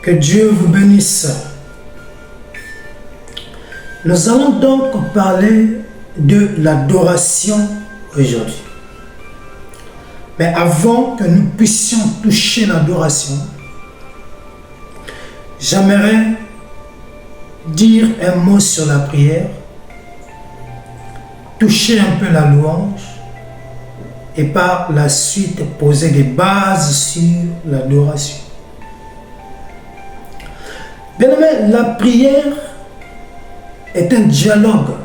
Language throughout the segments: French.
Que Dieu vous bénisse. Nous allons donc parler de l'adoration aujourd'hui. Mais avant que nous puissions toucher l'adoration, j'aimerais dire un mot sur la prière, toucher un peu la louange et par la suite poser des bases sur l'adoration. Bien-aimés, la prière est un dialogue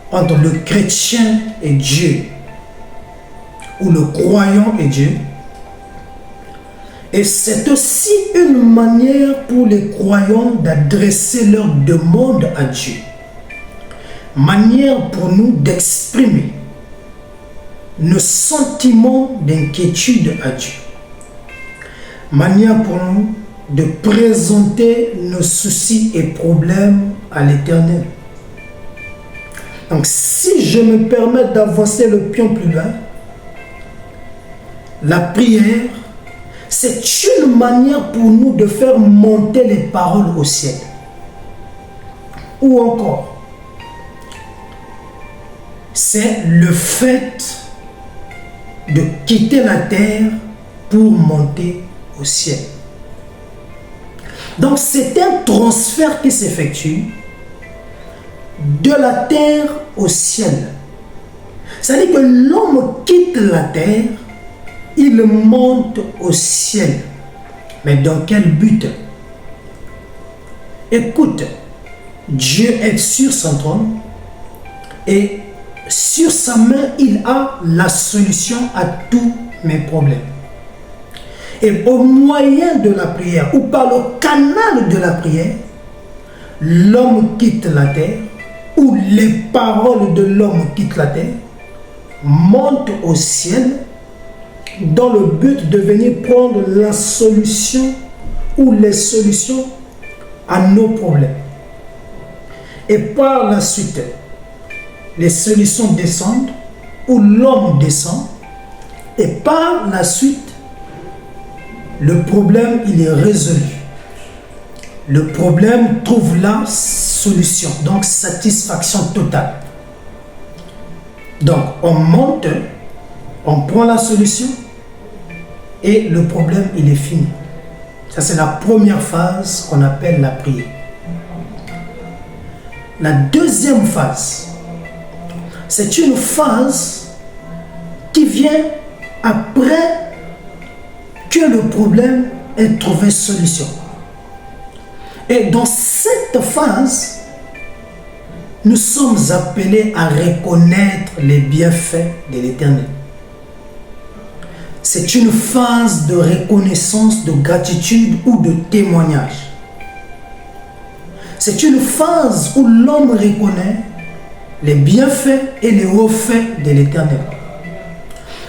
entre le chrétien et Dieu, ou le croyant et Dieu. Et c'est aussi une manière pour les croyants d'adresser leurs demandes à Dieu. Manière pour nous d'exprimer nos sentiments d'inquiétude à Dieu. Manière pour nous de présenter nos soucis et problèmes à l'Éternel. Donc si je me permets d'avancer le pion plus loin, la prière, c'est une manière pour nous de faire monter les paroles au ciel. Ou encore, c'est le fait de quitter la terre pour monter au ciel. Donc c'est un transfert qui s'effectue de la terre au ciel. C'est-à-dire que l'homme quitte la terre, il monte au ciel. Mais dans quel but? Écoute, Dieu est sur son trône et sur sa main, il a la solution à tous mes problèmes. Et au moyen de la prière, ou par le canal de la prière, l'homme quitte la terre, ou les paroles de l'homme quittent la terre, montent au ciel, dans le but de venir prendre la solution ou les solutions à nos problèmes. Et par la suite, les solutions descendent, ou l'homme descend, et par la suite, le problème, il est résolu. Le problème trouve la solution, donc satisfaction totale. Donc, on monte, on prend la solution, et le problème, il est fini. Ça, c'est la première phase qu'on appelle la prière. La deuxième phase, c'est une phase qui vient après que le problème ait trouvé solution. Et dans cette phase, nous sommes appelés à reconnaître les bienfaits de l'Éternel. C'est une phase de reconnaissance, de gratitude ou de témoignage. C'est une phase où l'homme reconnaît les bienfaits et les hauts faits de l'Éternel.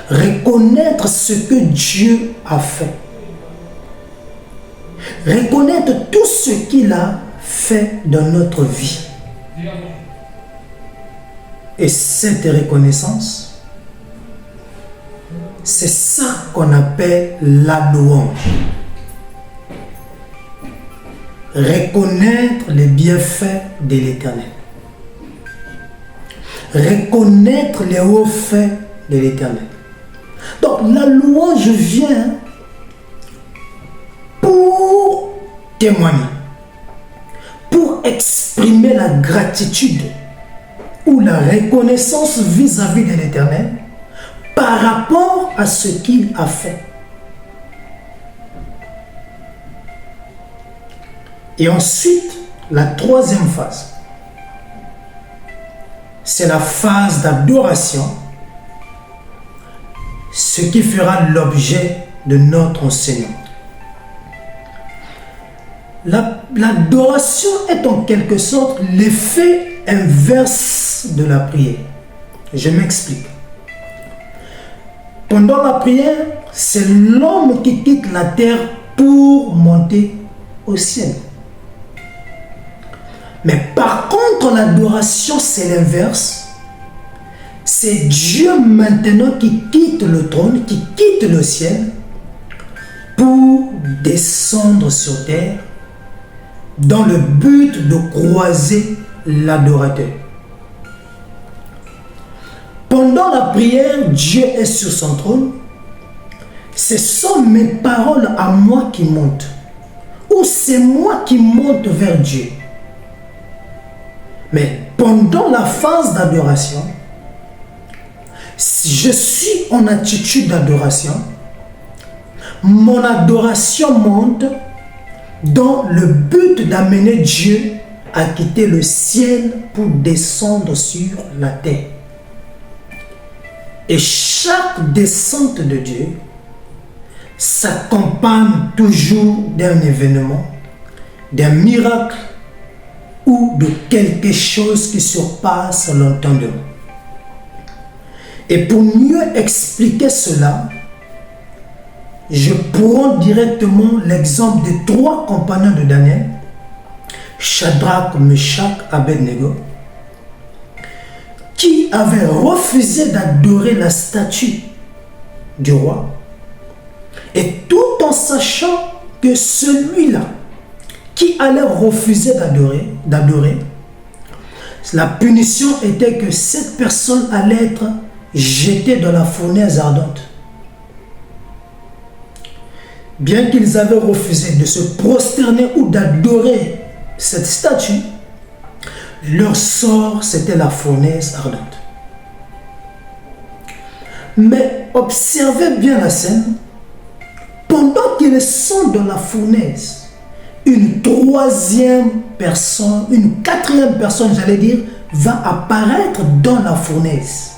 Reconnaître ce que Dieu a fait. Reconnaître tout ce qu'il a fait dans notre vie. Et cette reconnaissance, c'est ça qu'on appelle la louange. Reconnaître les bienfaits de l'Éternel. Reconnaître les hauts faits de l'Éternel. Donc la louange vient pour témoigner, pour exprimer la gratitude ou la reconnaissance vis-à-vis de l'Éternel par rapport à ce qu'il a fait. Et ensuite, la troisième phase, c'est la phase d'adoration, ce qui fera l'objet de notre enseignement. L'adoration est en quelque sorte l'effet inverse de la prière. Je m'explique. Pendant la prière, c'est l'homme qui quitte la terre pour monter au ciel. Mais par contre, l'adoration, c'est l'inverse. C'est Dieu maintenant qui quitte le trône, qui quitte le ciel pour descendre sur terre dans le but de croiser l'adorateur. Pendant la prière, Dieu est sur son trône. Ce sont mes paroles à moi qui montent, ou c'est moi qui monte vers Dieu. Mais pendant la phase d'adoration, si je suis en attitude d'adoration, mon adoration monte dans le but d'amener Dieu à quitter le ciel pour descendre sur la terre. Et chaque descente de Dieu s'accompagne toujours d'un événement, d'un miracle ou de quelque chose qui surpasse l'entendement. Et pour mieux expliquer cela, je prends directement l'exemple des 3 compagnons de Daniel, Shadrach, Meshach, Abednego, qui avaient refusé d'adorer la statue du roi, et tout en sachant que celui-là qui allait refuser d'adorer, la punition était que cette personne allait être jetée dans la fournaise ardente. Bien qu'ils avaient refusé de se prosterner ou d'adorer cette statue, leur sort c'était la fournaise ardente. Mais observez bien la scène. Pendant qu'ils sont dans la fournaise, une 3e personne, une 4e personne, j'allais dire, va apparaître dans la fournaise.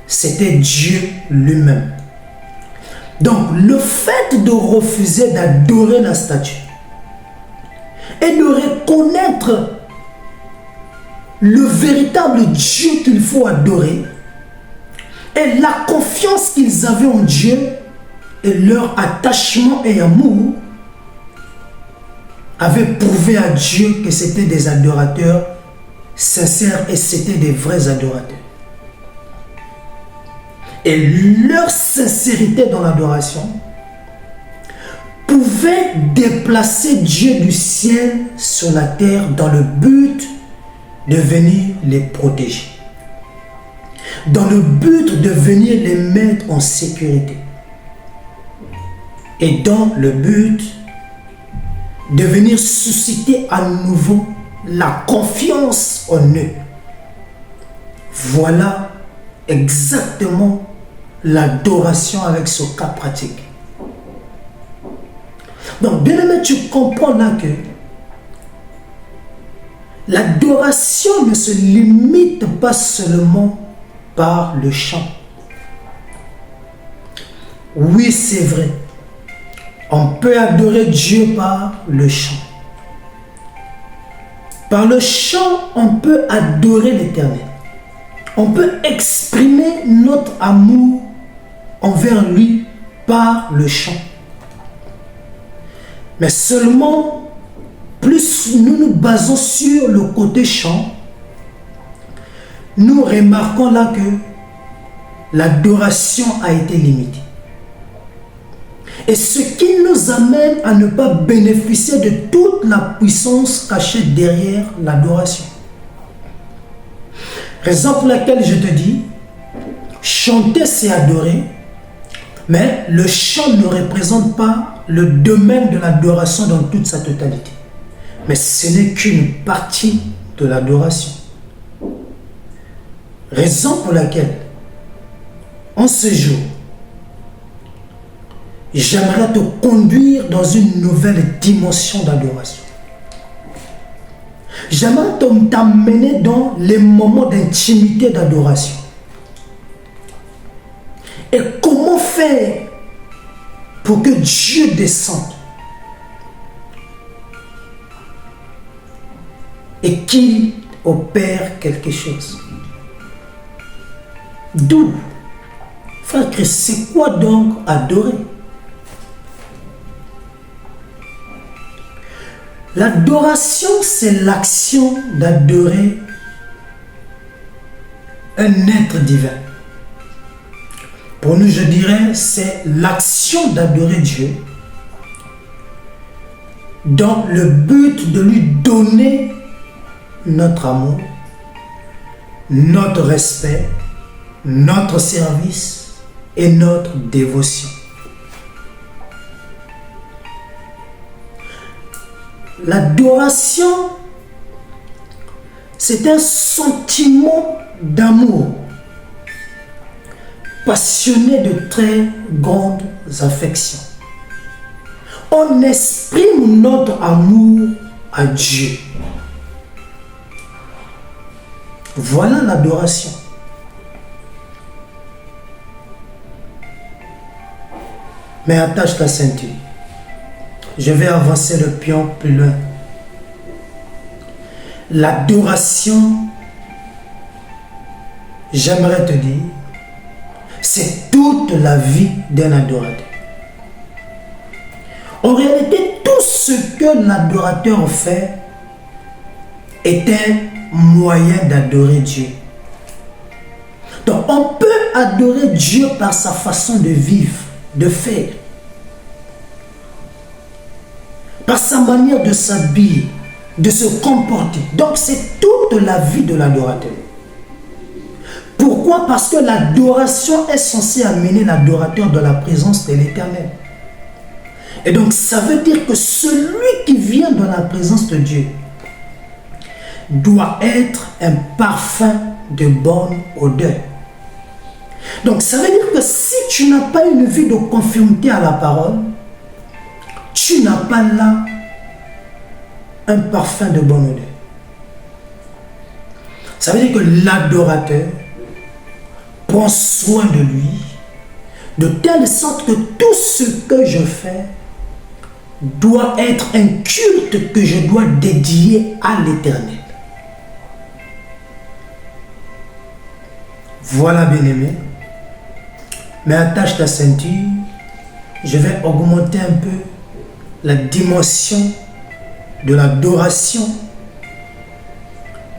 C'était Dieu lui-même. Donc, le fait de refuser d'adorer la statue et de reconnaître le véritable Dieu qu'il faut adorer et la confiance qu'ils avaient en Dieu et leur attachement et amour avaient prouvé à Dieu que c'était des adorateurs sincères et c'était des vrais adorateurs. Et leur sincérité dans l'adoration pouvait déplacer Dieu du ciel sur la terre dans le but de venir les protéger, dans le but de venir les mettre en sécurité et dans le but de venir susciter à nouveau la confiance en eux. Voilà exactement l'adoration avec ce cas pratique. Donc, bien aimé, tu comprends là que l'adoration ne se limite pas seulement par le chant. Oui, c'est vrai. On peut adorer Dieu par le chant. Par le chant, on peut adorer l'Éternel. On peut exprimer notre amour envers lui par le chant. Mais seulement, plus nous nous basons sur le côté chant, nous remarquons là que l'adoration a été limitée. Et ce qui nous amène à ne pas bénéficier de toute la puissance cachée derrière l'adoration. Raison pour laquelle je te dis, chanter c'est adorer, mais le chant ne représente pas le domaine de l'adoration dans toute sa totalité. Mais ce n'est qu'une partie de l'adoration. Raison pour laquelle, en ce jour, j'aimerais te conduire dans une nouvelle dimension d'adoration. J'aimerais t'amener dans les moments d'intimité d'adoration. Et comment faire pour que Dieu descende et qu'il opère quelque chose. D'où, frère Christ, c'est quoi donc adorer? L'adoration, c'est l'action d'adorer un être divin. Pour nous, je dirais, c'est l'action d'adorer Dieu dans le but de lui donner notre amour, notre respect, notre service et notre dévotion. L'adoration, c'est un sentiment d'amour, passionné de très grandes affections. On exprime notre amour à Dieu. Voilà l'adoration. Mais attache ta ceinture. Je vais avancer le pion plus loin. L'adoration, j'aimerais te dire, c'est toute la vie d'un adorateur. En réalité, tout ce que l'adorateur fait est un moyen d'adorer Dieu. Donc, on peut adorer Dieu par sa façon de vivre, de faire, par sa manière de s'habiller, de se comporter. Donc, c'est toute la vie de l'adorateur. Pourquoi? Parce que l'adoration est censée amener l'adorateur dans la présence de l'Éternel. Et donc, ça veut dire que celui qui vient dans la présence de Dieu doit être un parfum de bonne odeur. Donc, ça veut dire que si tu n'as pas une vie de conformité à la parole, tu n'as pas là un parfum de bonne odeur. Ça veut dire que l'adorateur prend soin de lui, de telle sorte que tout ce que je fais doit être un culte que je dois dédier à l'Éternel. Voilà, bien-aimé. Mais attache ta ceinture. Je vais augmenter un peu la dimension de l'adoration.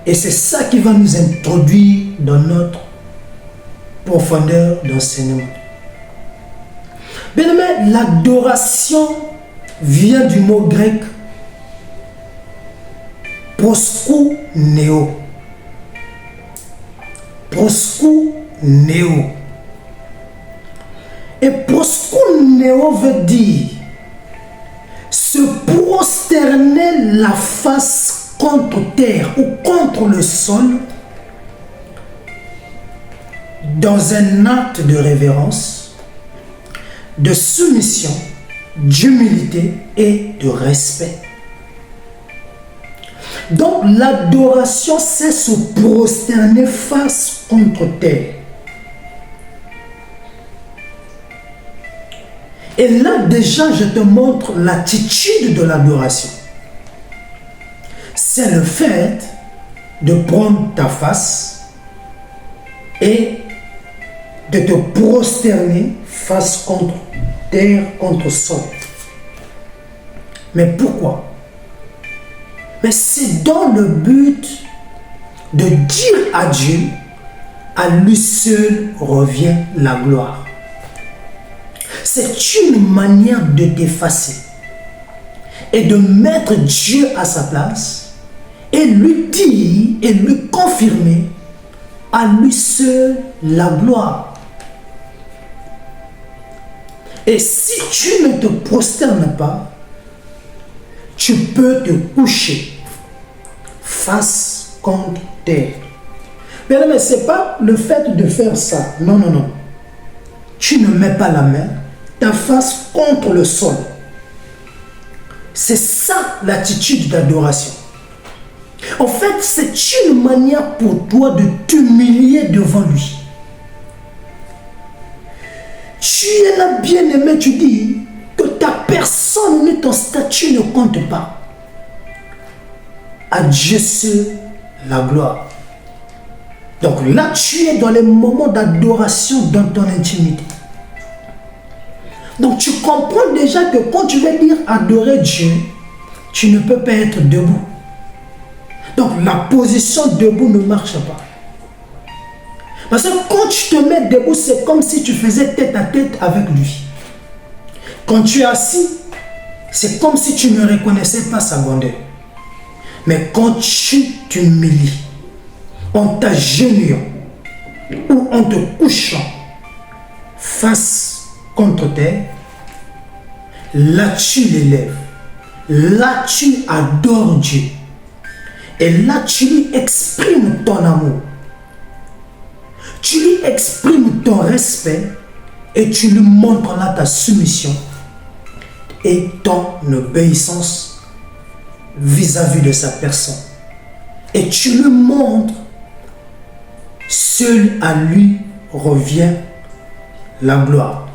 Et c'est ça qui va nous introduire dans notre profondeur d'enseignement. Bien-aimé, l'adoration vient du mot grec proskuneo. Proskuneo. Et proskuneo veut dire se prosterner la face contre terre ou contre le sol dans un acte de révérence, de soumission, d'humilité et de respect. Donc l'adoration, c'est se prosterner face contre terre. Et là déjà, je te montre l'attitude de l'adoration. C'est le fait de prendre ta face et de te prosterner face contre terre, contre sol. Mais pourquoi? Mais c'est dans le but de dire à Dieu, à lui seul revient la gloire. C'est une manière de t'effacer et de mettre Dieu à sa place et lui dire et lui confirmer à lui seul la gloire. Et si tu ne te prosternes pas, tu peux te coucher face contre terre. Mais ce n'est pas le fait de faire ça. Non, non, non. Tu ne mets pas la main, ta face contre le sol. C'est ça l'attitude d'adoration. En fait, c'est une manière pour toi de t'humilier devant lui. Tu es là, bien-aimé, tu dis que ta personne ni ton statut ne compte pas. À Dieu seul la gloire. Donc là, tu es dans les moments d'adoration dans ton intimité. Donc tu comprends déjà que quand tu veux dire adorer Dieu, tu ne peux pas être debout. Donc la position debout ne marche pas. Parce que quand tu te mets debout, c'est comme si tu faisais tête à tête avec lui. Quand tu es assis, c'est comme si tu ne reconnaissais pas sa grandeur. Mais quand tu t'humilies, en t'agenouillant ou en te couchant face contre terre, là tu l'élèves, là tu adores Dieu. Et là tu lui exprimes ton amour. Tu lui exprimes ton respect et tu lui montres là ta soumission et ton obéissance vis-à-vis de sa personne. Et tu lui montres, seul à lui revient la gloire.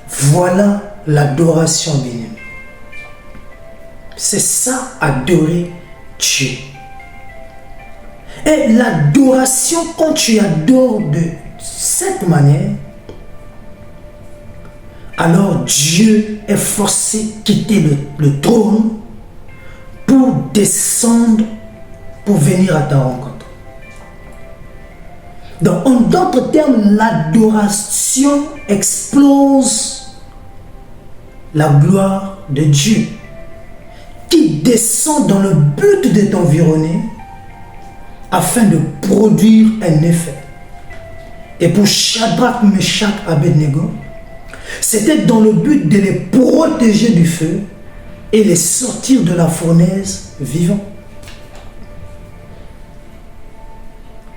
Voilà l'adoration bien-aimée. C'est ça, adorer Dieu. Et l'adoration, quand tu adores de cette manière, alors Dieu est forcé de quitter le trône pour descendre, pour venir à ta rencontre. Donc, en d'autres termes, l'adoration explose la gloire de Dieu qui descend dans le but de t'environner afin de produire un effet. Et pour Shadrach, Meshach, Abednego, c'était dans le but de les protéger du feu et les sortir de la fournaise vivants.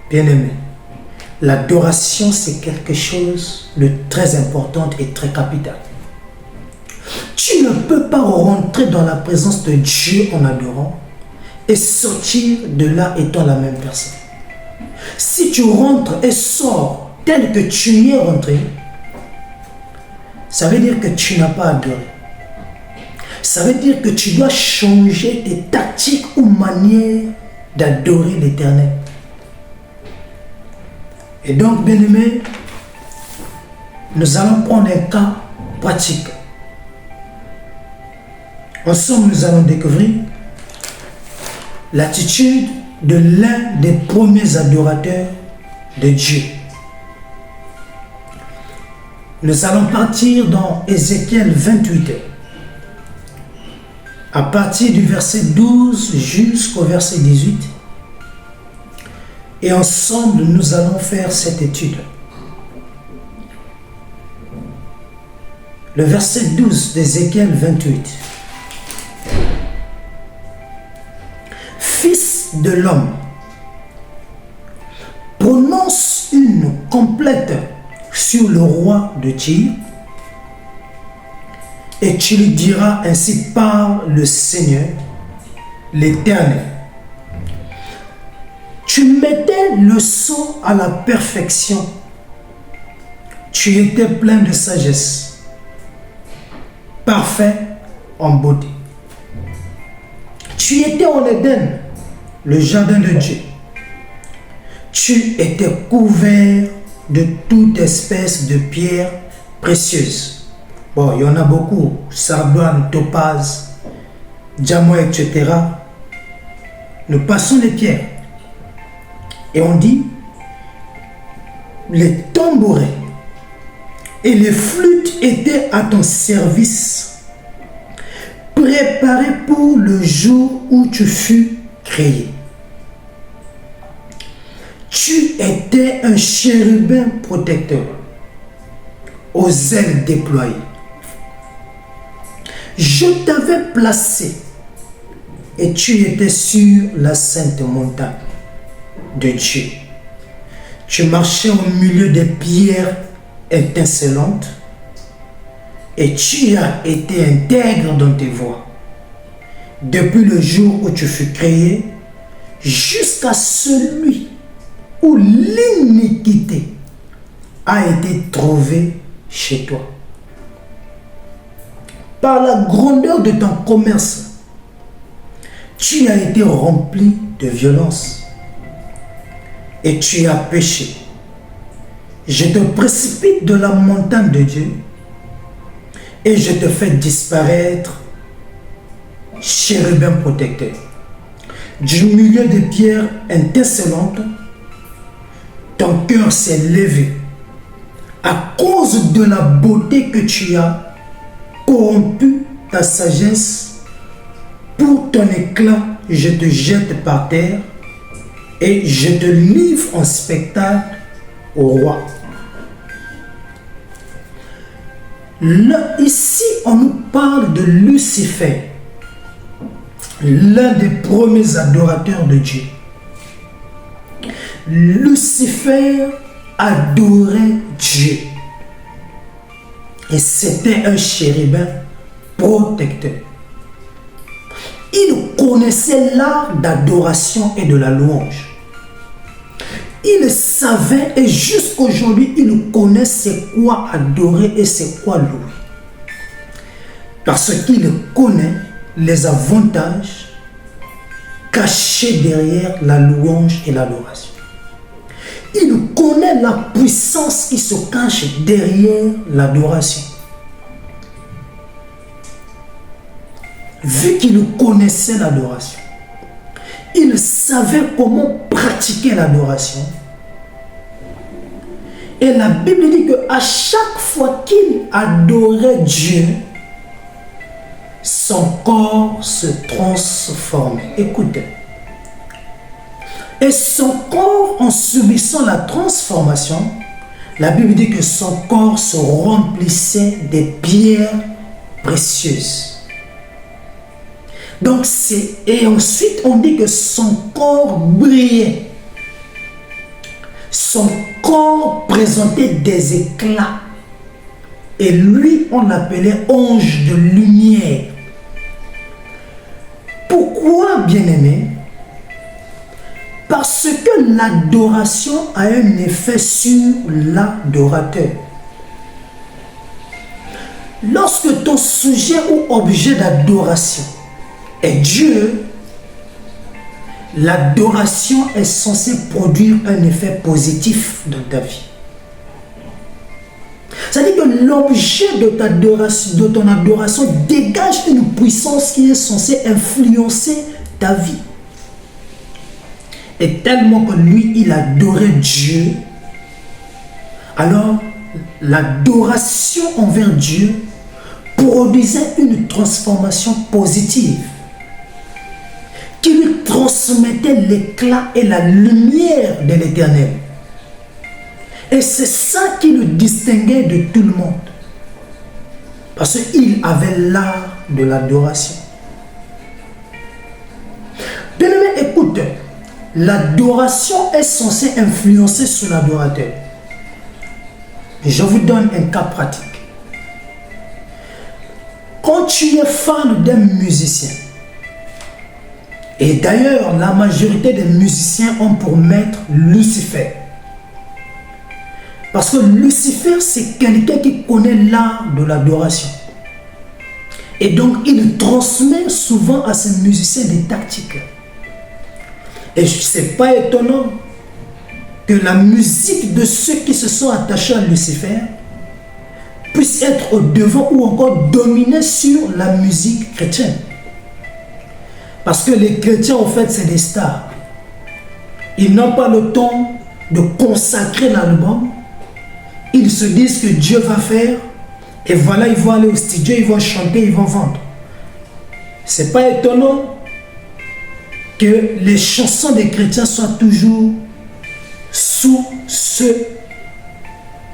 Bien-aimé, l'adoration c'est quelque chose de très important et très capital. Tu ne peux pas rentrer dans la présence de Dieu en adorant et sortir de là étant la même personne. Si tu rentres et sors tel que tu y es rentré, ça veut dire que tu n'as pas adoré. Ça veut dire que tu dois changer tes tactiques ou manières d'adorer l'Éternel. Et donc, bien-aimés, nous allons prendre un cas pratique. Ensemble, nous allons découvrir l'attitude de l'un des premiers adorateurs de Dieu. Nous allons partir dans Ézéchiel 28, à partir du verset 12 jusqu'au verset 18. Et ensemble, nous allons faire cette étude. Le verset 12 d'Ézéchiel 28. Fils de l'homme, prononce une complète sur le roi de Tyr, et tu lui diras: ainsi parle le Seigneur, l'Éternel. Tu mettais le sceau à la perfection, tu étais plein de sagesse, parfait en beauté. Tu étais en Éden, le jardin de Dieu. Tu étais couvert de toute espèce de pierres précieuses. Bon, il y en a beaucoup, sardouane, topaz, diamant, etc. Nous passons les pierres. Et on dit, les tambourins et les flûtes étaient à ton service, préparés pour le jour où tu fus créé. Tu étais un chérubin protecteur, aux ailes déployées. Je t'avais placé et tu étais sur la sainte montagne de Dieu. Tu marchais au milieu des pierres étincelantes et tu as été intègre dans tes voies. Depuis le jour où tu fus créé jusqu'à celui où l'iniquité a été trouvée chez toi. Par la grandeur de ton commerce, tu as été rempli de violence et tu as péché. Je te précipite de la montagne de Dieu et je te fais disparaître, chérubin protecteur. Du milieu des pierres étincelantes, ton cœur s'est levé à cause de la beauté que tu as corrompu ta sagesse. Pour ton éclat, je te jette par terre et je te livre en spectacle au roi. Là, ici, on nous parle de Lucifer, l'un des premiers adorateurs de Dieu. Lucifer adorait Dieu. Et c'était un chérubin protecteur. Il connaissait l'art d'adoration et de la louange. Il savait, et jusqu'aujourd'hui, il connaît c'est quoi adorer et c'est quoi louer. Parce qu'il connaît les avantages cachés derrière la louange et l'adoration. Il connaît la puissance qui se cache derrière l'adoration. Vu qu'il connaissait l'adoration, il savait comment pratiquer l'adoration. Et la Bible dit qu'à chaque fois qu'il adorait Dieu, son corps se transformait. Écoutez. Et son corps, en subissant la transformation, la Bible dit que son corps se remplissait des pierres précieuses. Donc et ensuite on dit que son corps brillait. Son corps présentait des éclats. Et lui, on l'appelait ange de lumière. Pourquoi, bien-aimé? Parce que l'adoration a un effet sur l'adorateur. Lorsque ton sujet ou objet d'adoration est Dieu, l'adoration est censée produire un effet positif dans ta vie. C'est-à-dire que l'objet de ton adoration dégage une puissance qui est censée influencer ta vie. Et tellement que lui, il adorait Dieu, alors l'adoration envers Dieu produisait une transformation positive qui lui transmettait l'éclat et la lumière de l'Éternel. Et c'est ça qui le distinguait de tout le monde. Parce qu'il avait l'art de l'adoration. Bien-aimé, écoute, l'adoration est censée influencer sur l'adorateur. Je vous donne un cas pratique. Quand tu es fan d'un musicien, et d'ailleurs la majorité des musiciens ont pour maître Lucifer. Parce que Lucifer, c'est quelqu'un qui connaît l'art de l'adoration. Et donc il transmet souvent à ses musiciens des tactiques. Et ce n'est pas étonnant que la musique de ceux qui se sont attachés à Lucifer puisse être au devant ou encore dominer sur la musique chrétienne. Parce que les chrétiens, en fait, c'est des stars. Ils n'ont pas le temps de consacrer l'album. Ils se disent que Dieu va faire. Et voilà, ils vont aller au studio, ils vont chanter, ils vont vendre. Ce n'est pas étonnant que les chansons des chrétiens soient toujours sous ceux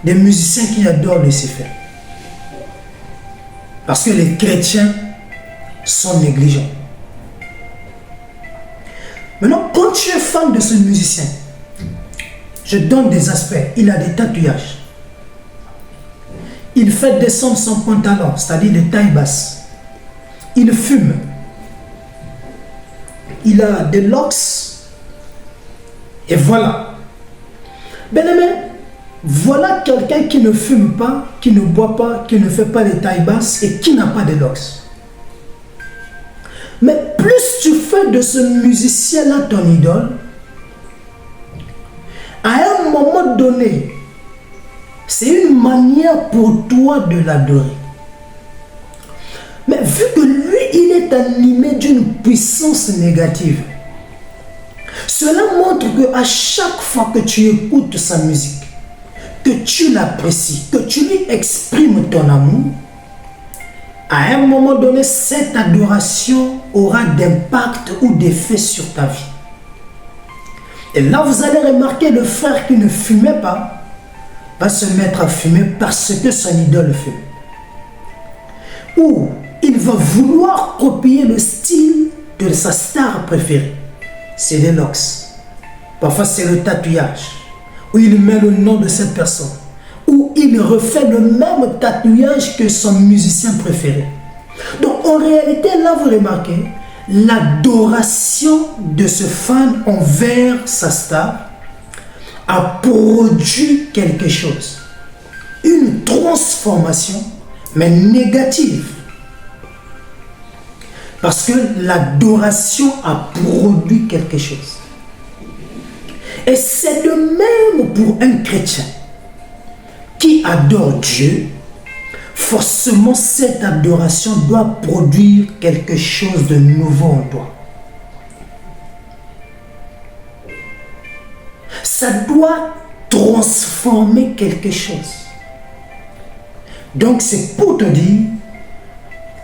des musiciens qui adorent Lucifer. Parce que les chrétiens sont négligents. Maintenant, quand tu es fan de ce musicien, je donne des aspects. Il a des tatouages. Il fait descendre son pantalon, c'est-à-dire des tailles basses. Il fume. Il a des locks. Et voilà. Bien-aimé, voilà quelqu'un qui ne fume pas, qui ne boit pas, qui ne fait pas des tailles basses et qui n'a pas de locks. Mais plus tu fais de ce musicien-là ton idole, à un moment donné, c'est une manière pour toi de l'adorer. Mais vu que lui, il est animé d'une puissance négative, Cela montre qu'à chaque fois que tu écoutes sa musique, que tu l'apprécies, que tu lui exprimes ton amour, à un moment donné, cette adoration aura d'impact ou d'effet sur ta vie. Et là, vous allez remarquer le frère qui ne fumait pas va se mettre à fumer parce que son idole fume. Ou il va vouloir copier le style de sa star préférée. C'est les locks. Parfois, c'est le tatouage. Où il met le nom de cette personne. Ou il refait le même tatouage que son musicien préféré. Donc, en réalité, là, vous remarquez, l'adoration de ce fan envers sa star a produit quelque chose. Une transformation, mais négative. Parce que l'adoration a produit quelque chose. Et c'est de même pour un chrétien qui adore Dieu. Forcément, cette adoration doit produire quelque chose de nouveau en toi. Ça doit transformer quelque chose. Donc, c'est pour te dire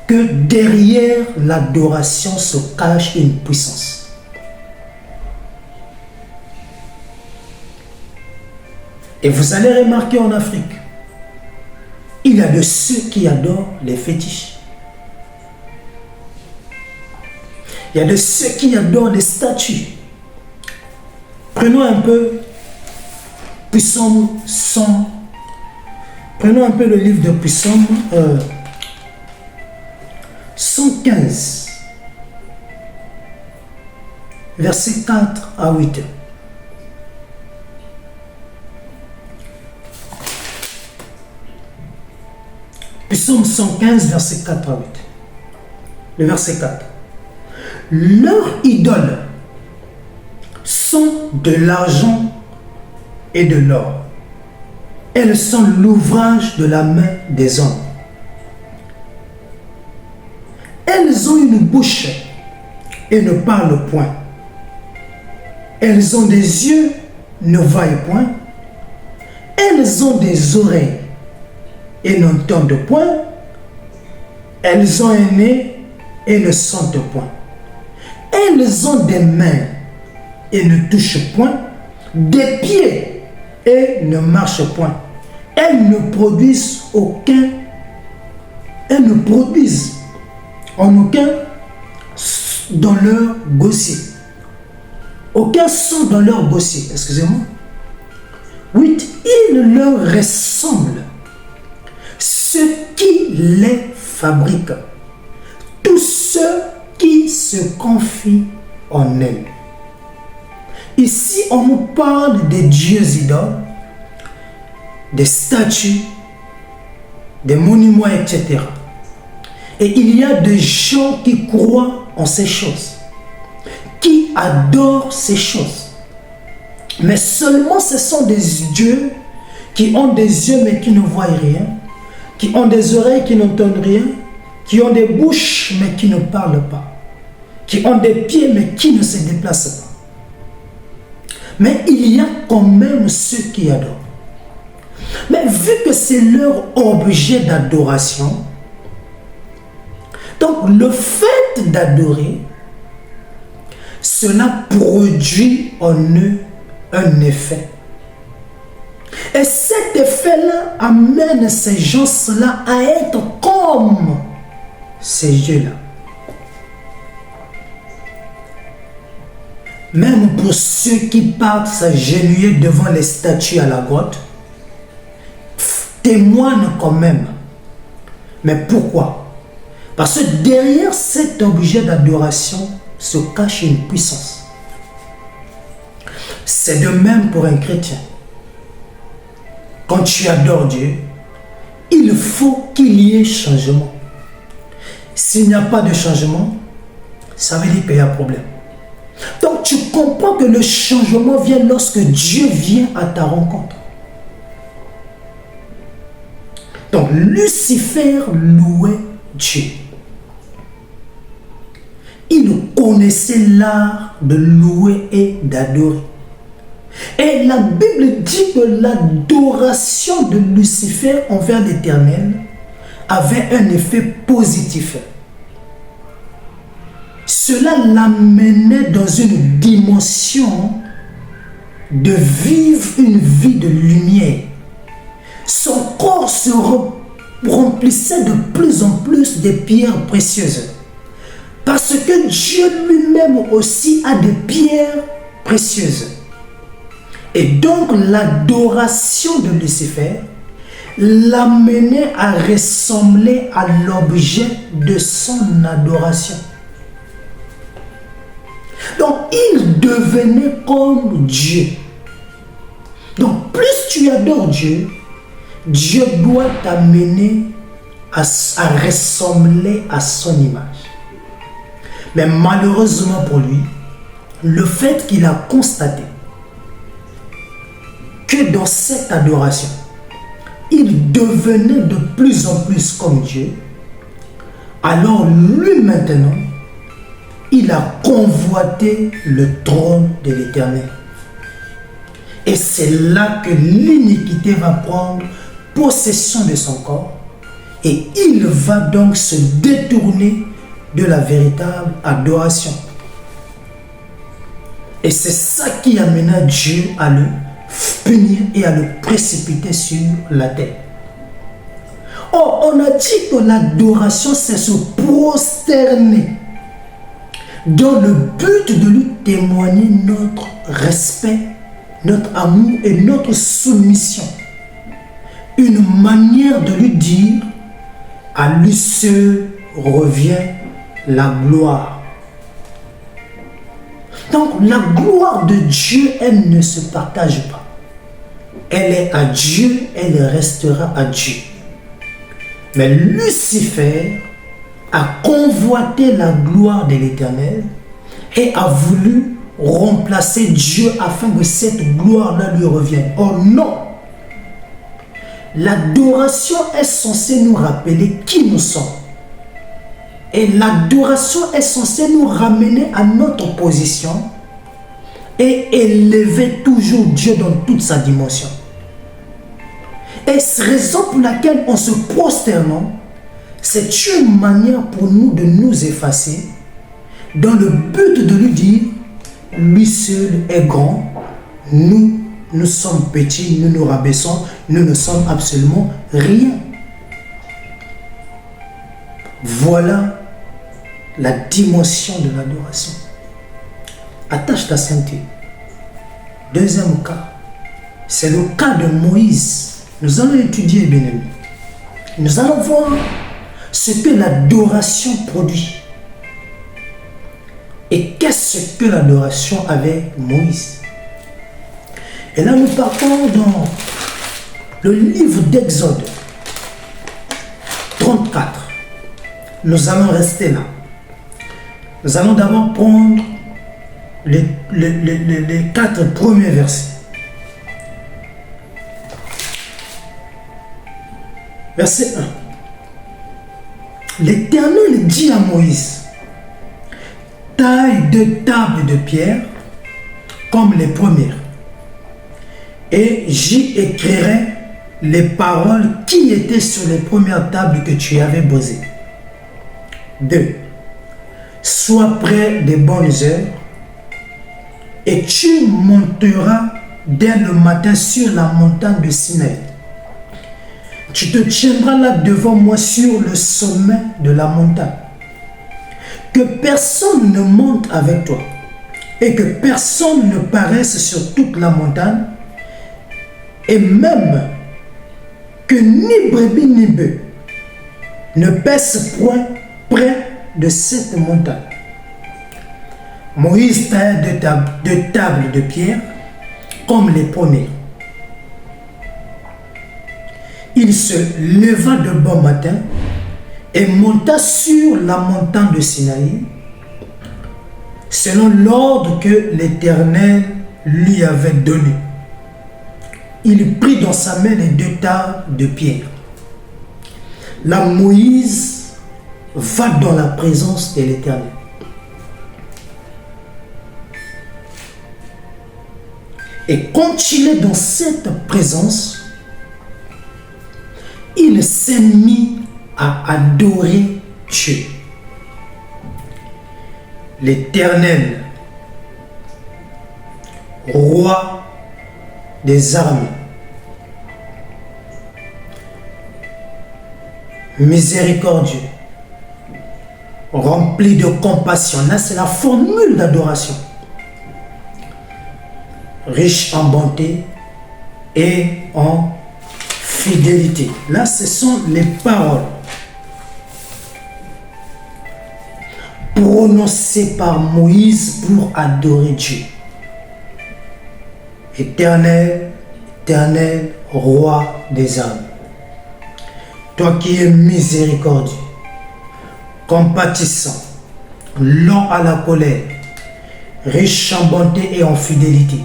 que derrière l'adoration se cache une puissance. Et vous allez remarquer en Afrique, il y a de ceux qui adorent les fétiches. Il y a de ceux qui adorent les statues. Prenons un peu Psaume 100. Prenons un peu le livre de Psaume 115, versets 4 à 8. Psaume 115, verset 4 à 8. Le verset 4. Leurs idoles sont de l'argent et de l'or. Elles sont l'ouvrage de la main des hommes. Elles ont une bouche et ne parlent point. Elles ont des yeux, ne voient point. Elles ont des oreilles et n'entendent point. Elles ont un nez et ne sentent point. Elles ont des mains et ne touchent point, des pieds et ne marchent point. Elles ne produisent en aucun dans leur gosier. Aucun son dans leur gosier, excusez-moi. 8. Il leur ressemble ceux qui les fabriquent, tous ceux qui se confient en elles. Ici, on nous parle des dieux idoles, des statues, des monuments, etc. Et il y a des gens qui croient en ces choses, qui adorent ces choses. Mais seulement ce sont des dieux qui ont des yeux mais qui ne voient rien, qui ont des oreilles qui n'entendent rien, qui ont des bouches mais qui ne parlent pas, qui ont des pieds mais qui ne se déplacent pas. Mais il y a quand même ceux qui adorent. Mais vu que c'est leur objet d'adoration, donc le fait d'adorer, cela produit en eux un effet. Et cet effet-là amène ces gens-là à être comme ces dieux-là. Même pour ceux qui partent s'agenouiller devant les statues à la grotte, témoignent quand même. Mais pourquoi? Parce que derrière cet objet d'adoration se cache une puissance. C'est de même pour un chrétien. Quand tu adores Dieu, il faut qu'il y ait changement. S'il n'y a pas de changement, ça veut dire qu'il y a un problème. Donc tu comprends que le changement vient lorsque Dieu vient à ta rencontre. Donc Lucifer louait Dieu. Il connaissait connaissait l'art de louer et d'adorer. Et la Bible dit que l'adoration de Lucifer envers l'Éternel avait un effet positif. Cela l'amenait dans une dimension de vivre une vie de lumière. Son corps se remplissait de plus en plus de pierres précieuses. Parce que Dieu lui-même aussi a des pierres précieuses. Et donc l'adoration de Lucifer l'amenait à ressembler à l'objet de son adoration. Donc il devenait comme Dieu. Donc plus tu adores Dieu, Dieu doit t'amener à ressembler à son image. Mais malheureusement pour lui, le fait qu'il a constaté que dans cette adoration, il devenait de plus en plus comme Dieu, alors lui maintenant, il a convoité le trône de l'Éternel. Et c'est là que l'iniquité va prendre possession de son corps et il va donc se détourner de la véritable adoration. Et c'est ça qui amena Dieu à le punir et à le précipiter sur la terre. Or, on a dit que l'adoration, c'est se prosterner dans le but de lui témoigner notre respect, notre amour et notre soumission. Une manière de lui dire, à lui seul revient la gloire. Donc la gloire de Dieu, elle ne se partage pas. Elle est à Dieu, elle restera à Dieu. Mais Lucifer a convoité la gloire de l'Éternel et a voulu remplacer Dieu afin que cette gloire-là lui revienne. Oh non! L'adoration est censée nous rappeler qui nous sommes. Et l'adoration est censée nous ramener à notre position et élever toujours Dieu dans toute sa dimension. Et c'est la raison pour laquelle on se prosterne, c'est une manière pour nous de nous effacer dans le but de lui dire, lui seul est grand, nous sommes petits, nous nous rabaissons, nous ne sommes absolument rien. Voilà la dimension de l'adoration. Attache ta ceinture. Deuxième cas, c'est le cas de Moïse. Nous allons étudier, bien aimé. Nous allons voir ce que l'adoration produit. Et qu'est-ce que l'adoration avec Moïse? Et là, nous partons dans le livre d'Exode 34. Nous allons rester là. Nous allons d'abord prendre les 4 premiers versets. Verset 1. L'Éternel dit à Moïse, taille 2 tables de pierre comme les premières, et j'y écrirai les paroles qui étaient sur les premières tables que tu avais posées. 2. Sois près des bonnes heures, et tu monteras dès le matin sur la montagne de Sinaï. Tu te tiendras là devant moi sur le sommet de la montagne. Que personne ne monte avec toi, et que personne ne paraisse sur toute la montagne, et même que ni brebis ni bœuf ne pèsent point près de cette montagne. Moïse tailla 2 tables de pierre comme les premières. Il se leva de bon matin et monta sur la montagne de Sinaï selon l'ordre que l'Éternel lui avait donné. Il prit dans sa main les 2 tables de pierre. Là, Moïse va dans la présence de l'Éternel. Et quand il est dans cette présence, il s'est mis à adorer Dieu. L'Éternel, roi des armées, miséricordieux, rempli de compassion. Là, c'est la formule d'adoration. Riche en bonté et en fidélité. Là, ce sont les paroles prononcées par Moïse pour adorer Dieu. Éternel, éternel, roi des âmes. Toi qui es miséricordieux, compatissant, lent à la colère, riche en bonté et en fidélité.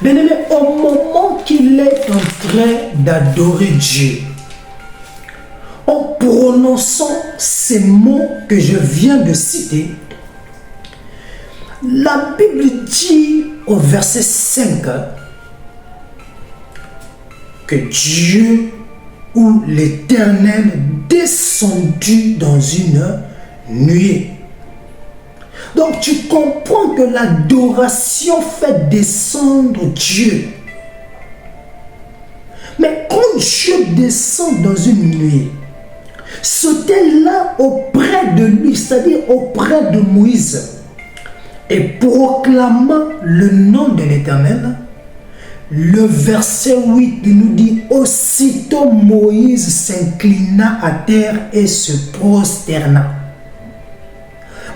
Bien-aimé, au moment qu'il est en train d'adorer Dieu, en prononçant ces mots que je viens de citer, la Bible dit au verset 5 que Dieu ou l'Éternel descendu dans une nuée. Donc tu comprends que l'adoration fait descendre Dieu. Mais quand Dieu descend dans une nuée, c'était là auprès de lui, c'est-à-dire auprès de Moïse, et proclamant le nom de l'Éternel, le verset 8 nous dit: aussitôt Moïse s'inclina à terre et se prosterna.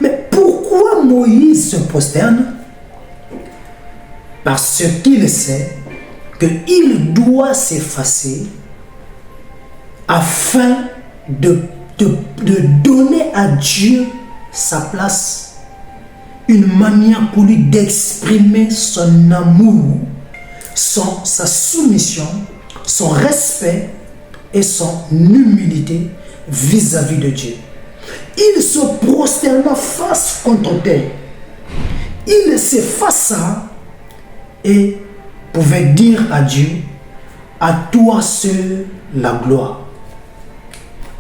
Mais pourquoi Moïse se prosterne? Parce qu'il sait qu'il doit s'effacer afin de donner à Dieu sa place, une manière pour lui d'exprimer son amour, sa soumission, son respect et son humilité vis-à-vis de Dieu. Il se prosterna face contre terre. Il s'effaça et pouvait dire à Dieu: à toi seul la gloire.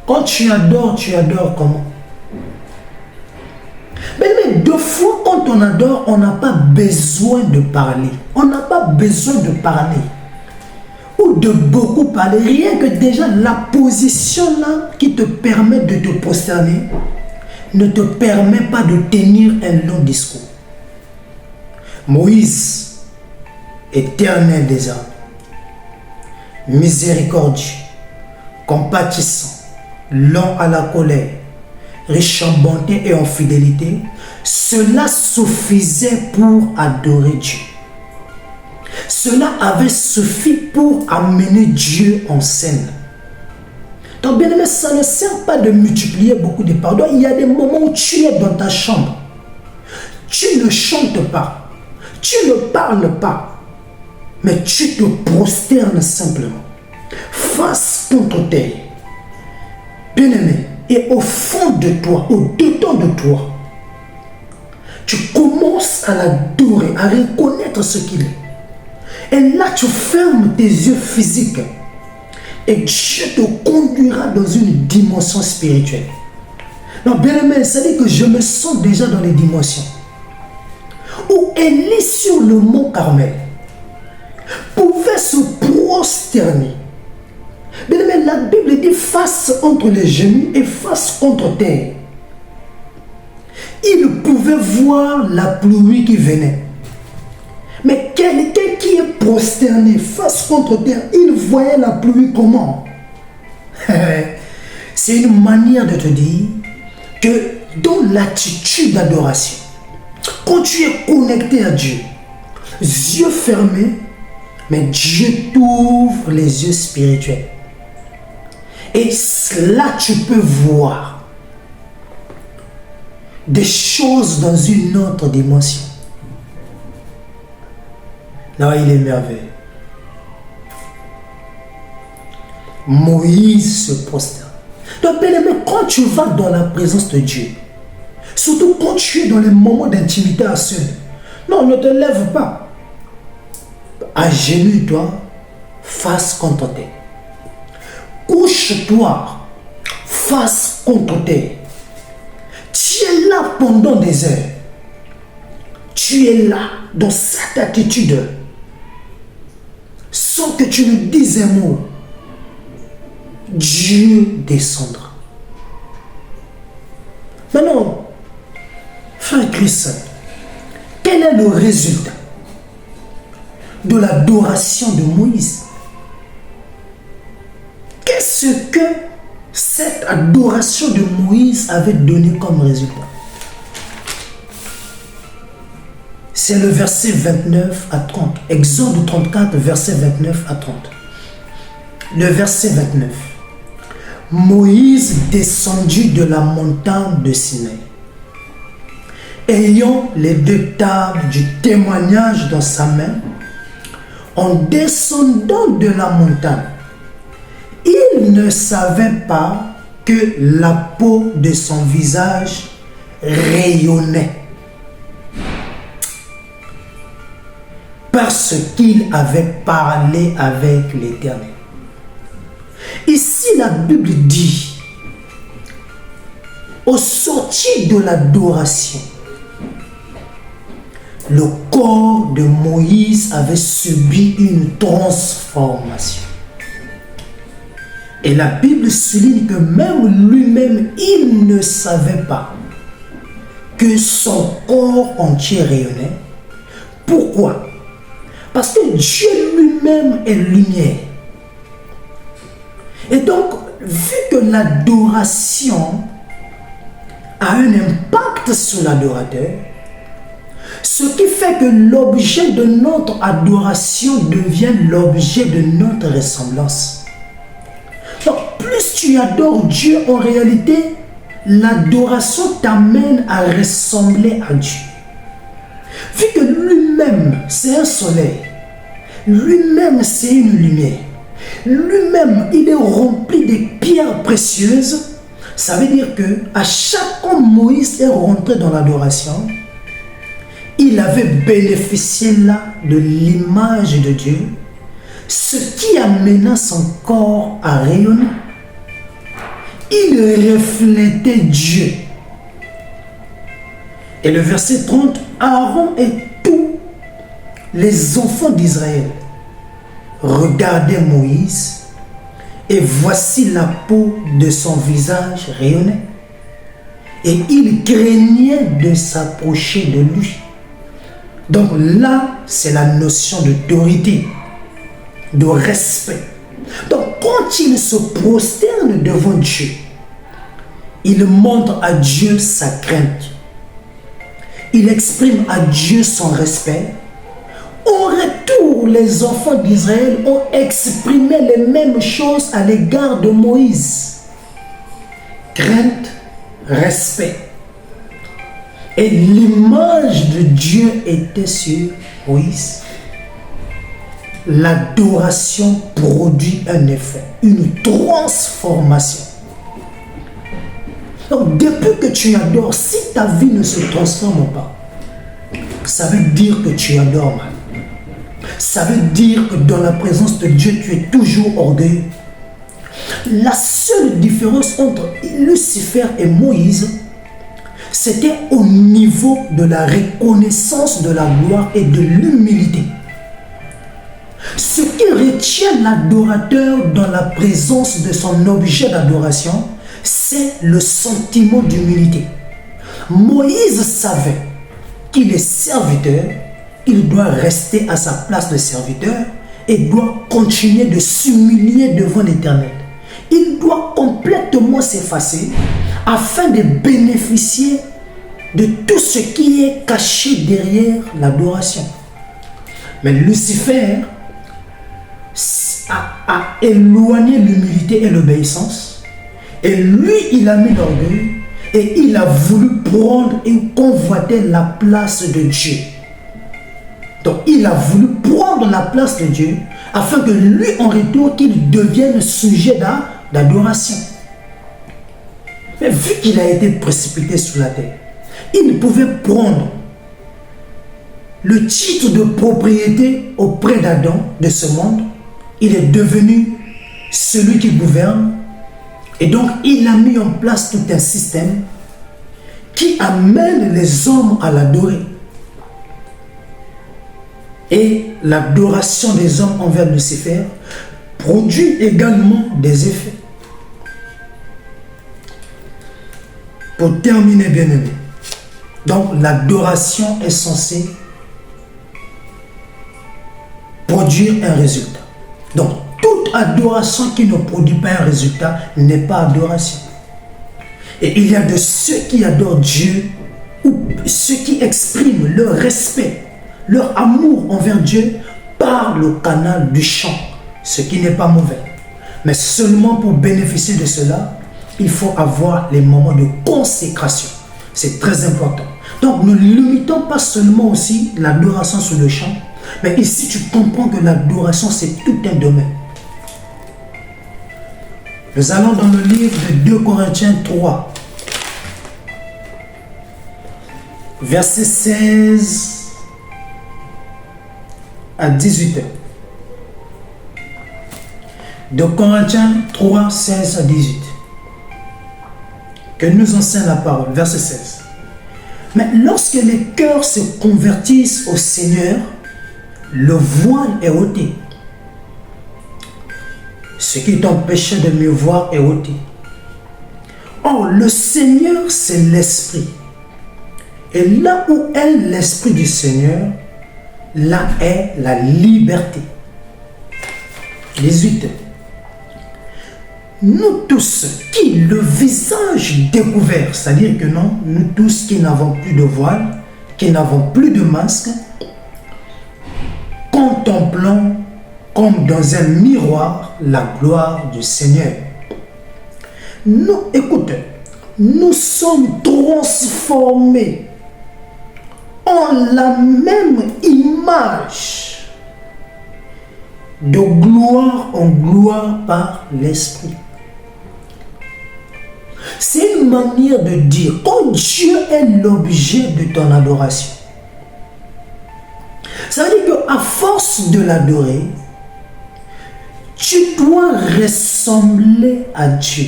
Quand tu adores comment? Mais deux fois, quand on adore, on n'a pas besoin de parler. On n'a pas besoin de parler ou de beaucoup parler. Rien que déjà la position là qui te permet de te prosterner ne te permet pas de tenir un long discours. Moïse, éternel des âmes, miséricordieux, compatissant, lent à la colère, riche en bonté et en fidélité, cela suffisait pour adorer Dieu. Cela avait suffi pour amener Dieu en scène. Donc bien aimé, ça ne sert pas de multiplier beaucoup de pardons. Il y a des moments où tu es dans ta chambre. Tu ne chantes pas. Tu ne parles pas. Mais tu te prosternes simplement. Face contre terre. Bien aimé, et au fond de toi, au-dedans de toi, tu commences à l'adorer, à reconnaître ce qu'il est. Et là, tu fermes tes yeux physiques et Dieu te conduira dans une dimension spirituelle. Donc, bien aimé, ça dit que je me sens déjà dans les dimensions où Élie sur le mont Carmel pouvait se prosterner. Bien aimé, la Bible dit face entre les genoux et face contre terre. Il pouvait voir la pluie qui venait. Mais quelqu'un qui est prosterné face contre terre, il voyait la pluie comment? C'est une manière de te dire que dans l'attitude d'adoration, quand tu es connecté à Dieu, yeux fermés, mais Dieu t'ouvre les yeux spirituels. Et là, tu peux voir des choses dans une autre dimension. Là, il est merveilleux. Moïse se prosterne. Donc, bien aimé, quand tu vas dans la présence de Dieu, surtout quand tu es dans les moments d'intimité à seul, non, ne te lève pas. agenouille-toi, face contre terre. Couche-toi, face contre terre. Tu es là pendant des heures. Tu es là dans cette attitude, sans que tu ne dises un mot. Dieu descendra. Maintenant, frère Christ, quel est le résultat de l'adoration de Moïse? Qu'est-ce que cette adoration de Moïse avait donné comme résultat? C'est le verset 29 à 30. Exode 34, verset 29 à 30. Le verset 29. Moïse descendit de la montagne de Sinaï, ayant les 2 tables du témoignage dans sa main. En descendant de la montagne, il ne savait pas que la peau de son visage rayonnait, parce qu'il avait parlé avec l'Éternel. Ici, la Bible dit, au sortir de l'adoration, le corps de Moïse avait subi une transformation. Et la Bible souligne que même lui-même, il ne savait pas que son corps entier rayonnait. Pourquoi? Parce que Dieu lui-même est lumière. Et donc, vu que l'adoration a un impact sur l'adorateur, ce qui fait que l'objet de notre adoration devient l'objet de notre ressemblance. Donc, plus tu adores Dieu, en réalité, l'adoration t'amène à ressembler à Dieu. Vu que lui-même, c'est un soleil, lui-même, c'est une lumière, lui-même, il est rempli de pierres précieuses, ça veut dire que à chaque fois Moïse est rentré dans l'adoration, il avait bénéficié là de l'image de Dieu, ce qui amena son corps à rayonner. Il reflétait Dieu. Et le verset 30, Aaron et tous les enfants d'Israël regardaient Moïse, et voici la peau de son visage rayonnait. Et il craignait de s'approcher de lui. Donc là, c'est la notion d'autorité, de respect. Donc quand il se prosterne devant Dieu, il montre à Dieu sa crainte. Il exprime à Dieu son respect. En retour, les enfants d'Israël ont exprimé les mêmes choses à l'égard de Moïse. Crainte, respect. Et l'image de Dieu était sur Moïse. L'adoration produit un effet, une transformation. Donc, depuis que tu adores, si ta vie ne se transforme pas, ça veut dire que tu adores mal. Ça veut dire que dans la présence de Dieu, tu es toujours orgueilleux. La seule différence entre Lucifer et Moïse, c'était au niveau de la reconnaissance de la gloire et de l'humilité. Ce qui retient l'adorateur dans la présence de son objet d'adoration, c'est le sentiment d'humilité. Moïse savait qu'il est serviteur, il doit rester à sa place de serviteur et doit continuer de s'humilier devant l'Éternel. Il doit complètement s'effacer afin de bénéficier de tout ce qui est caché derrière l'adoration. Mais Lucifer a éloigné l'humilité et l'obéissance, et lui, il a mis l'orgueil et il a voulu prendre et convoiter la place de Dieu. Donc il a voulu prendre la place de Dieu afin que lui, en retour, qu'il devienne sujet d'adoration. Mais vu qu'il a été précipité sur la terre, il ne pouvait prendre le titre de propriété auprès d'Adam de ce monde, il est devenu celui qui gouverne. Et donc, il a mis en place tout un système qui amène les hommes à l'adorer. Et l'adoration des hommes envers Lucifer produit également des effets. Pour terminer, bien aimé, donc l'adoration est censée produire un résultat. Donc, toute adoration qui ne produit pas un résultat n'est pas adoration. Et il y a de ceux qui adorent Dieu ou ceux qui expriment leur respect, leur amour envers Dieu par le canal du chant, ce qui n'est pas mauvais. Mais seulement pour bénéficier de cela, il faut avoir les moments de consécration. C'est très important. Donc, ne limitons pas seulement aussi l'adoration sur le chant, mais ici tu comprends que l'adoration c'est tout un domaine. Nous allons dans le livre de 2 Corinthiens 3, verset 16 à 18. 2 Corinthiens 3, 16 à 18. Que nous enseigne la parole, verset 16. Mais lorsque les cœurs se convertissent au Seigneur, le voile est ôté. Ce qui t'empêchait de mieux voir est ôté. Or, le Seigneur, c'est l'Esprit. Et là où est l'Esprit du Seigneur, là est la liberté. 18. Nous tous qui, le visage découvert, c'est-à-dire que non, nous tous qui n'avons plus de voile, qui n'avons plus de masque, contemplons comme dans un miroir la gloire du Seigneur. Nous, écoutez, nous sommes transformés en la même image de gloire en gloire par l'Esprit. C'est une manière de dire quand Dieu est l'objet de ton adoration. Ça veut dire qu'à force de l'adorer, tu dois ressembler à Dieu.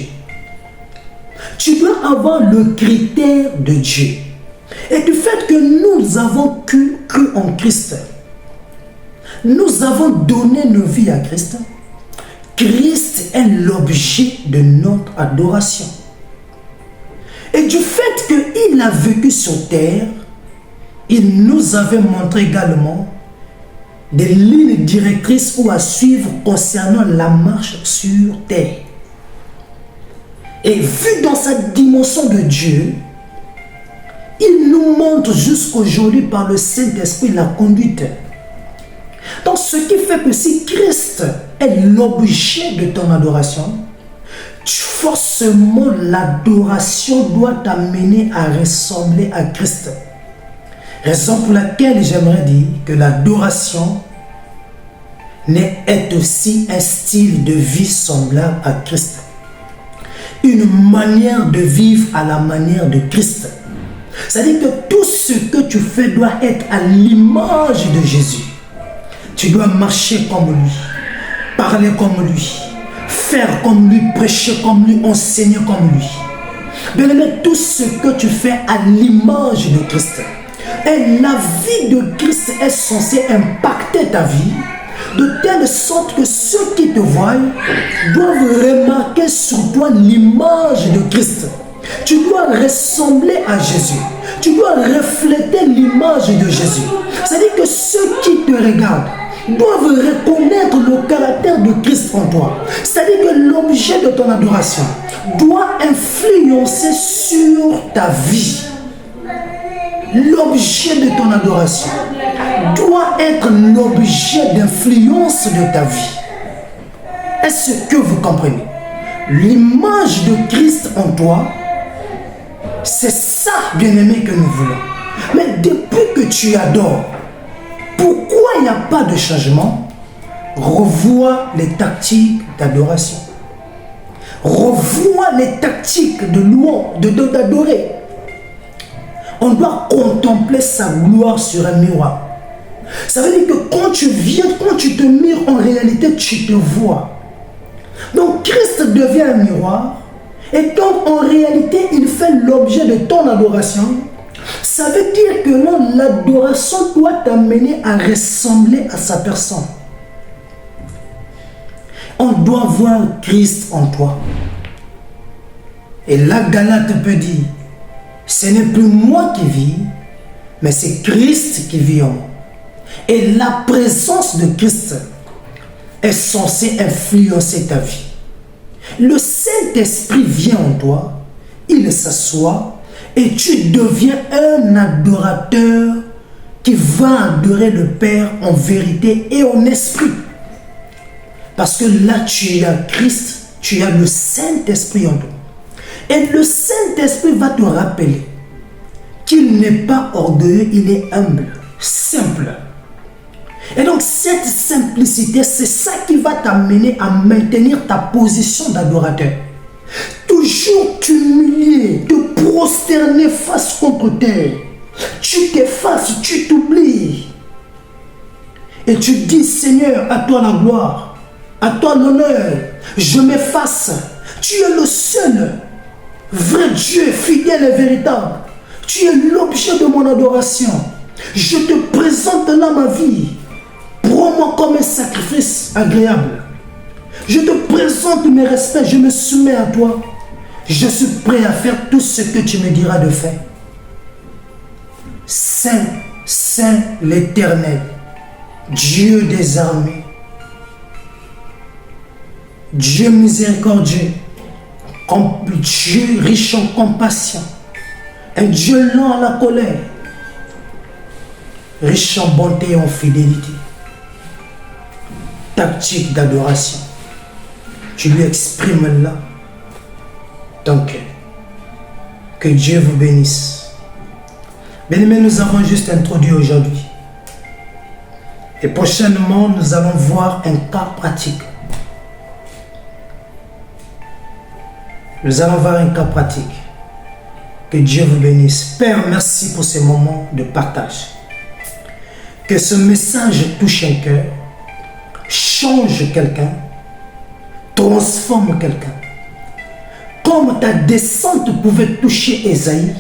Tu dois avoir le critère de Dieu. Et du fait que nous avons cru en Christ, nous avons donné nos vies à Christ, Christ est l'objet de notre adoration. Et du fait qu'il a vécu sur terre, il nous avait montré également des lignes directrices ou à suivre concernant la marche sur terre. Et vu dans sa dimension de Dieu, il nous montre jusqu'aujourd'hui par le Saint-Esprit la conduite. Donc ce qui fait que si Christ est l'objet de ton adoration, forcément l'adoration doit t'amener à ressembler à Christ. Raison pour laquelle j'aimerais dire que l'adoration est aussi un style de vie semblable à Christ. Une manière de vivre à la manière de Christ. C'est-à-dire que tout ce que tu fais doit être à l'image de Jésus. Tu dois marcher comme lui, parler comme lui, faire comme lui, prêcher comme lui, enseigner comme lui. Bien aimé, tout ce que tu fais à l'image de Christ. Et la vie de Christ est censée impacter ta vie de telle sorte que ceux qui te voient doivent remarquer sur toi l'image de Christ. Tu dois ressembler à Jésus. Tu dois refléter l'image de Jésus. C'est-à-dire que ceux qui te regardent doivent reconnaître le caractère de Christ en toi. C'est-à-dire que l'objet de ton adoration doit influencer sur ta vie. L'objet de ton adoration doit être l'objet d'influence de ta vie. Est-ce que vous comprenez? L'image de Christ en toi, c'est ça, bien-aimé, que nous voulons. Mais depuis que tu adores, pourquoi il n'y a pas de changement? Revois les tactiques d'adoration. Revois les tactiques de louange, d'adorer. On doit contempler sa gloire sur un miroir. Ça veut dire que quand tu viens, quand tu te mires, en réalité, tu te vois. Donc Christ devient un miroir. Et donc en réalité, il fait l'objet de ton adoration. Ça veut dire que non, l'adoration doit t'amener à ressembler à sa personne. On doit voir Christ en toi. Et là, Galate peut dire, ce n'est plus moi qui vis, mais c'est Christ qui vit en moi. Et la présence de Christ est censée influencer ta vie. Le Saint-Esprit vient en toi, il s'assoit et tu deviens un adorateur qui va adorer le Père en vérité et en esprit. Parce que là, tu as Christ, tu as le Saint-Esprit en toi. Et le Saint-Esprit va te rappeler qu'il n'est pas orgueilleux, il est humble, simple. Et donc cette simplicité, c'est ça qui va t'amener à maintenir ta position d'adorateur. Toujours t'humilier, te prosterner face contre terre. Tu t'effaces, tu t'oublies. Et tu dis, Seigneur, à toi la gloire, à toi l'honneur, je m'efface. Tu es le seul vrai Dieu, fidèle et véritable. Tu es l'objet de mon adoration. Je te présente là ma vie. Prends-moi comme un sacrifice agréable. Je te présente mes respects, je me soumets à toi. Je suis prêt à faire tout ce que tu me diras de faire. Saint, Saint l'Éternel, Dieu des armées, Dieu miséricordieux, Dieu riche en compassion, un Dieu lent à la colère, riche en bonté et en fidélité. Tactique d'adoration. Tu lui exprimes là ton cœur. Que Dieu vous bénisse. Bien-aimés, nous avons juste introduit aujourd'hui. Et prochainement, nous allons voir un cas pratique. Nous allons voir un cas pratique. Que Dieu vous bénisse. Père, merci pour ces moments de partage. Que ce message touche un cœur, change quelqu'un, transforme quelqu'un. Comme ta descente pouvait toucher Ésaïe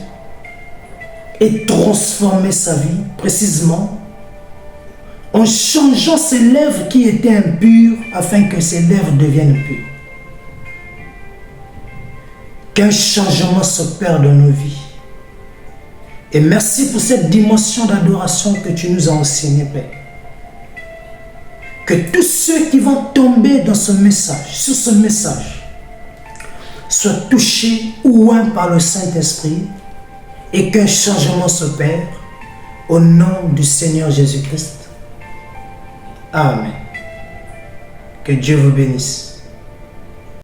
et transformer sa vie, précisément, en changeant ses lèvres qui étaient impures afin que ses lèvres deviennent pures. Qu'un changement s'opère dans nos vies. Et merci pour cette dimension d'adoration que tu nous as enseignée, Père. Que tous ceux qui vont tomber dans ce message, sur ce message, soient touchés ou un par le Saint-Esprit et qu'un changement s'opère au nom du Seigneur Jésus-Christ. Amen. Que Dieu vous bénisse.